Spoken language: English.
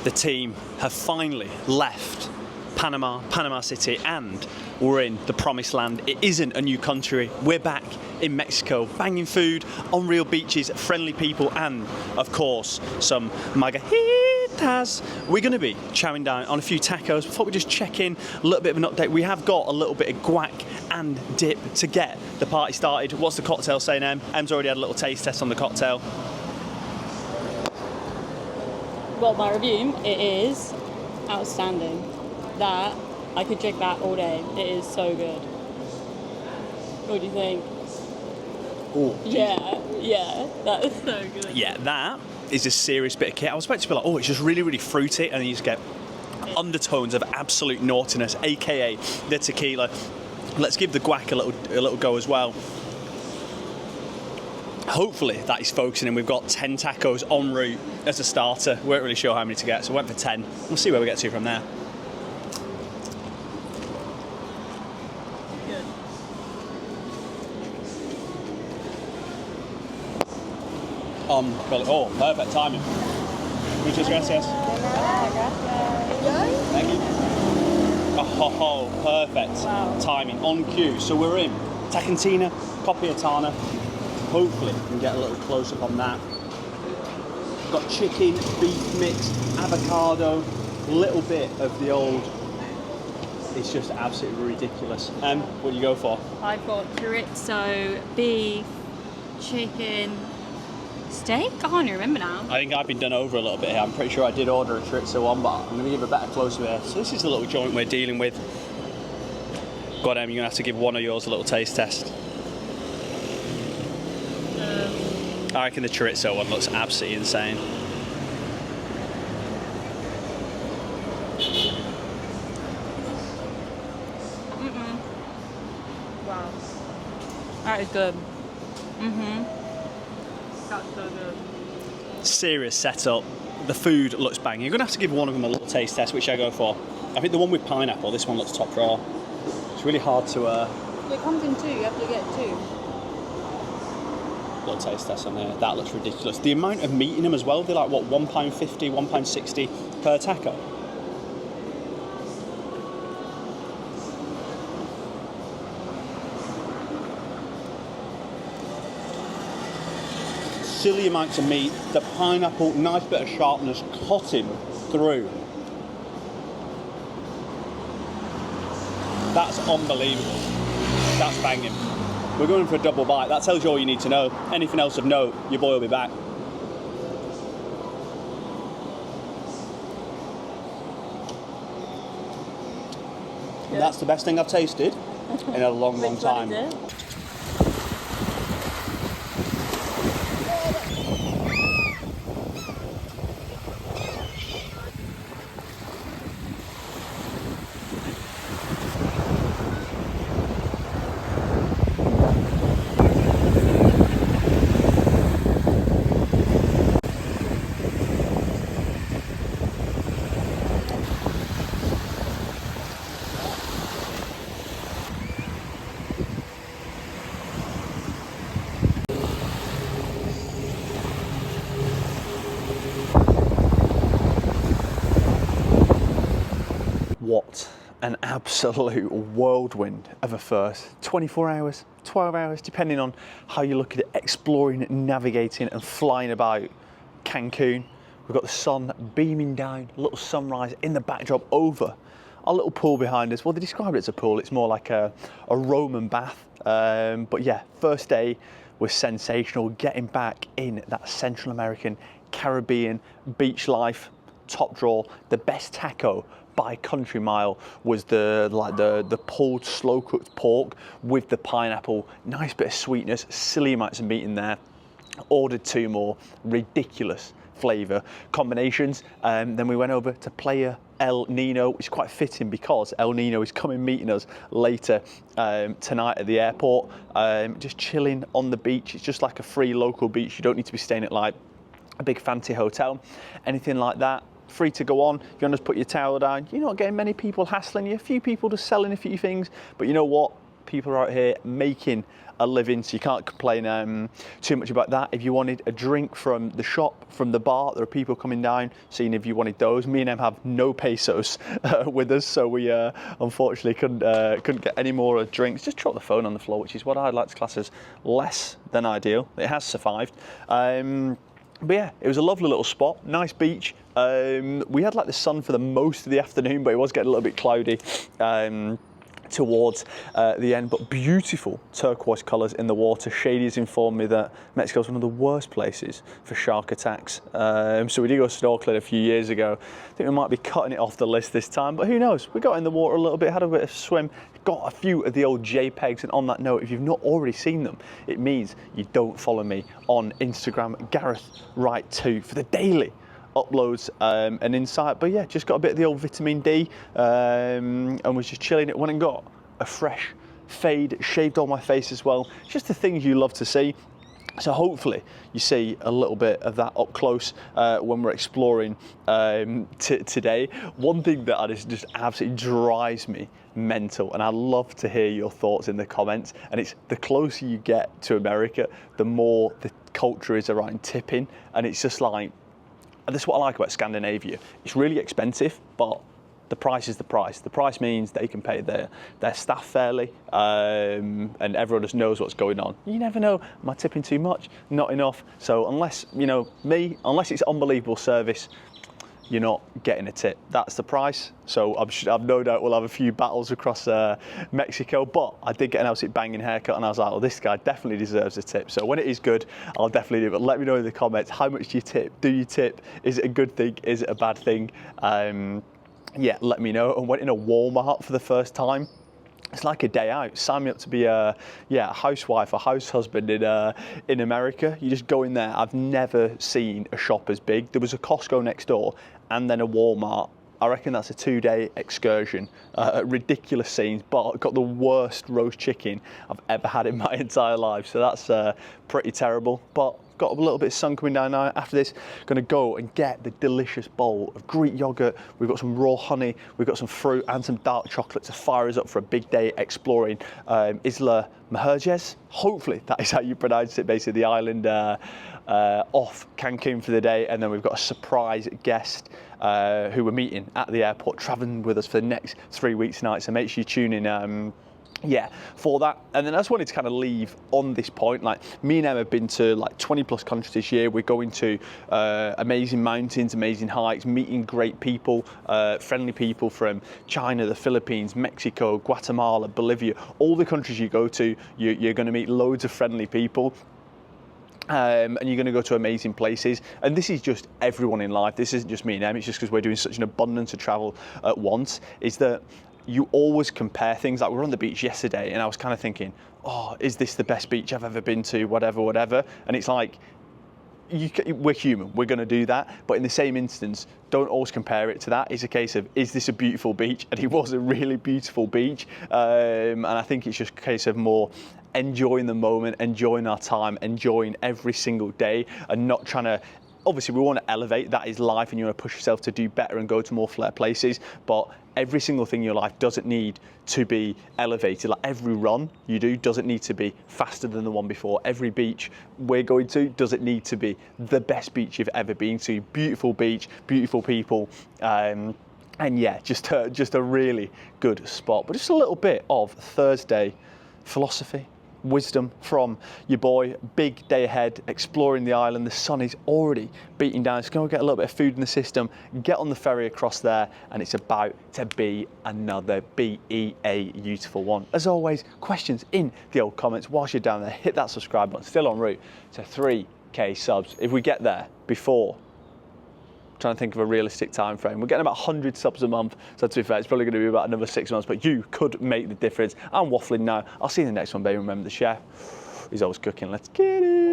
The team have finally left Panama City, and we're in the promised land. It isn't a new country. We're back in Mexico, banging food, on real beaches, friendly people, and of course, some margaritas. We're going to be chowing down on a few tacos. Before we just check in, a little bit of an update. We have got a little bit of guac and dip to get the party started. What's the cocktail saying, Em? Em's already had a little taste test on the cocktail. Well, my review, it is outstanding. That, I could drink that all day. It is so good. What do you think? Oh, yeah, that is so good. Yeah, that is a serious bit of kit. I was about to be like, oh, it's just really, really fruity, and then you just get undertones of absolute naughtiness, aka the tequila. Let's give the guac a little go as well. Hopefully that is focusing, and we've got 10 tacos en route as a starter. We weren't really sure how many to get, so we went for 10. We'll see where we get to from there. Good. Oh, perfect timing. Muchas gracias. Thank you. Oh, perfect. Wow. Timing, on cue. So we're in Tacantina, Copiatana. Hopefully we can get a little close up on that. Got chicken, beef mix, avocado, a little bit of the old. It's just absolutely ridiculous. What do you go for? I've got chorizo, beef, chicken, steak? I can't even remember now. I think I've been done over a little bit here. I'm pretty sure I did order a chorizo one, but I'm going to give a better close-up here. So this is the little joint we're dealing with. God, Em, you're going to have to give one of yours a little taste test. I reckon the chorizo one looks absolutely insane. Wow. That is good. That's so good. Serious setup. The food looks banging. You're going to have to give one of them a little taste test, which I go for. I think the one with pineapple, this one looks top drawer. It's really hard to... It comes in two, you have to get two. Little taste test on there. That looks ridiculous. The amount of meat in them as well, they're like, what, £1.50, £1.60 per taco? Silly amounts of meat, the pineapple, nice bit of sharpness, cutting through. That's unbelievable. That's banging. We're going for a double bite. That tells you all you need to know. Anything else of note, your boy will be back. And that's the best thing I've tasted in a long, long time. What an absolute whirlwind of a first 24 hours, 12 hours, depending on how you look at it, exploring, navigating and flying about Cancun. We've got the sun beaming down, a little sunrise in the backdrop over our little pool behind us. Well, they describe it as a pool, it's more like a Roman bath. But yeah, first day was sensational, getting back in that Central American, Caribbean beach life, top drawer. The best taco by country mile was the pulled slow cooked pork with the pineapple, nice bit of sweetness, silly amounts of meat in there. Ordered 2 more, ridiculous flavour combinations. Then we went over to Playa El Nino, which is quite fitting because El Nino is coming meeting us later tonight at the airport. Just chilling on the beach. It's just like a free local beach. You don't need to be staying at like a big fancy hotel, anything like that. Free to go on. If you want to just put your towel down, you're not getting many people hassling you. A few people just selling a few things, but you know what? people are out here making a living, so you can't complain too much about that. If you wanted a drink from the shop, from the bar, there are people coming down, seeing if you wanted those. Me and them have no pesos with us, so we unfortunately couldn't get any more drinks. Just drop the phone on the floor, which is what I'd like to class as less than ideal. It has survived. But yeah, it was a lovely little spot, nice beach. We had like the sun for the most of the afternoon, but it was getting a little bit cloudy towards the end, but beautiful turquoise colours in the water. Shady's informed me that Mexico is one of the worst places for shark attacks. So we did go snorkeling a few years ago. I think we might be cutting it off the list this time, but who knows? We got in the water a little bit, had a bit of swim, got a few of the old JPEGs, and on that note, if you've not already seen them, it means you don't follow me on Instagram, Gareth Wright 2, for the daily uploads and insight. But yeah, just got a bit of the old vitamin D and was just chilling. It went and got a fresh fade, shaved all my face as well. Just the things you love to see. So hopefully you see a little bit of that up close when we're exploring today. One thing that just absolutely drives me mental, and I'd love to hear your thoughts in the comments, and it's the closer you get to America, the more the culture is around tipping, and it's just like, and this is what I like about Scandinavia. It's really expensive, but the price is the price. The price means they can pay their staff fairly, and everyone just knows what's going on. You never know, am I tipping too much? Not enough. So unless, unless it's unbelievable service, you're not getting a tip. That's the price. So I've no doubt we'll have a few battles across Mexico, but I did get an absolute banging haircut, and I was like, well, this guy definitely deserves a tip. So when it is good, I'll definitely do it. But let me know in the comments, how much do you tip? Do you tip? Is it a good thing? Is it a bad thing? Yeah, let me know. I went in a Walmart for the first time. It's like a day out. Sign me up to be a housewife or house husband in America. You just go in there. I've never seen a shop as big. There was a Costco next door and then a Walmart. I reckon that's a 2-day excursion. Ridiculous scenes, but got the worst roast chicken I've ever had in my entire life. So that's pretty terrible. But got a little bit of sun coming down now. After this, gonna go and get the delicious bowl of Greek yogurt. We've got some raw honey, we've got some fruit and some dark chocolate to fire us up for a big day exploring Isla Mujeres. Hopefully that is how you pronounce it, basically the island off Cancun for the day. And then we've got a surprise guest who we're meeting at the airport, traveling with us for the next 3 weeks night. So make sure you tune in for that. And then I just wanted to kind of leave on this point, like me and Em have been to like 20 plus countries this year. We're going to amazing mountains, amazing hikes, meeting great people, friendly people from China, the Philippines, Mexico, Guatemala, Bolivia. All the countries you go to, you're going to meet loads of friendly people. And you're going to go to amazing places, and this is just everyone in life. This isn't just me and Em, it's just because we're doing such an abundance of travel at once, is that you always compare things. Like we were on the beach yesterday and I was kind of thinking, oh, is this the best beach I've ever been to, whatever. And it's like, we're human, we're going to do that, but in the same instance, don't always compare it to that. It's a case of, is this a beautiful beach? And it was a really beautiful beach, and I think it's just a case of more enjoying the moment, enjoying our time, enjoying every single day, and not trying to, obviously we want to elevate, that is life, and you want to push yourself to do better and go to more flair places, but every single thing in your life doesn't need to be elevated. Like every run you do doesn't need to be faster than the one before. Every beach we're going to doesn't need to be the best beach you've ever been to. Beautiful beach, beautiful people, and yeah, just a really good spot. But just a little bit of Thursday philosophy, wisdom from your boy. Big day ahead, exploring the island. The sun is already beating down. It's going to get a little bit of food in the system, get on the ferry across there, and it's about to be another beautiful one. As always, questions in the old comments. Whilst you're down there, hit that subscribe button. Still en route to 3K subs. If we get there before, trying to think of a realistic time frame, we're getting about 100 subs a month, so to be fair, it's probably going to be about another 6 months, but you could make the difference. I'm waffling now. I'll see you in the next one, baby. Remember, the chef is always cooking. Let's get it.